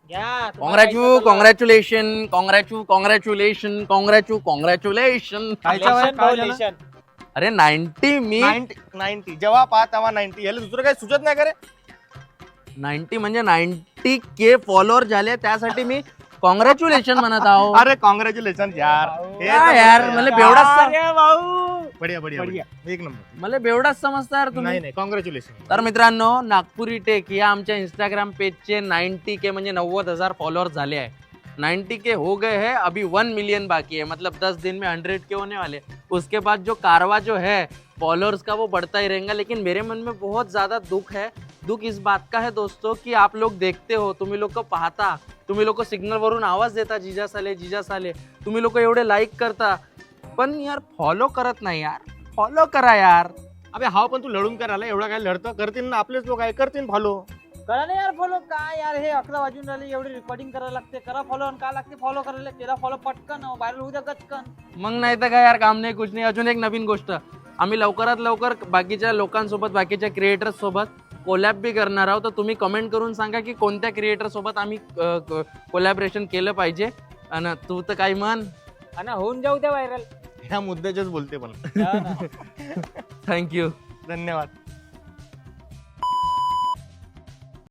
घ्या कॉंग्रॅच्युलेशन. काय झालं? अरे 90 मी 90 जेव्हा पाहा तेव्हा 90. याला दुसरं काही सुचत नाही का रे? 90 म्हणजे 90K फॉलोअर झाले, त्यासाठी मी कॉंग्रॅच्युलेशन म्हणत आहो. अरे कॉंग्रॅच्युलेशन यार. हे काय तर यार, बढिया. मला बेवडाच अरे भाऊ बढिया बढिया बढिया. बढिया. एक नंबर. मला बेवडाच समजता यार तुम्ही. नाही कॉंग्रॅच्युलेशन. तर मित्रांनो, नागपुरी टेक या आमच्या इंस्टाग्राम पेजचे 90K म्हणजे 90,000 फॉलोअर्स झाले आहे. 90K हो गए हैं, अभी 1 मिलियन बाकी है, मतलब 10 दिन में 100K होने वाले. उसके बाद जो कारवा जो है फॉलोअर्स का वो बढ़ता ही रहेगा. लेकिन मेरे मन में बहुत ज़्यादा दुख है. दुख इस बात का है दोस्तों कि आप लोग देखते हो, तुम्ही लोक पाहता, तुम्ही लोक सिग्नल वरून आवाज देता जिजा साले, तुम्ही लोक एवढे लाईक करता, पण यार फॉलो करत नाही यार. फॉलो करा यार. अबे हा पण तू लढून काय राहिला? एवढा काय लढतं? करतील ना आपलेच लोक आहे, करतील फॉलो. करा ना यार फॉलो. काय यार हे 11 वाजून राहिले, एवढी रेकॉर्डिंग करायला लागते. करा फॉलो. काय लागते फॉलो करायला? केला फॉलो पटकन व्हायरल होऊ द्या गचकन. मग नाही तर काय यार, काम नाही कुछ नाही. अजून एक नवीन गोष्ट, आम्ही लवकरात लवकर बाकीच्या लोकांसोबत, बाकीच्या क्रिएटर्स सोबत कोलॅब बी करणार आहोत. तर तुम्ही कमेंट करून सांगा की कोणत्या क्रिएटर सोबत आम्ही कोलॅबरेशन केलं पाहिजे. आणि तू तर काय म्हण. आणि होऊन जाऊ द्या व्हायरल. ह्या मुद्द्याचेच बोलते पण. थँक्यू. धन्यवाद.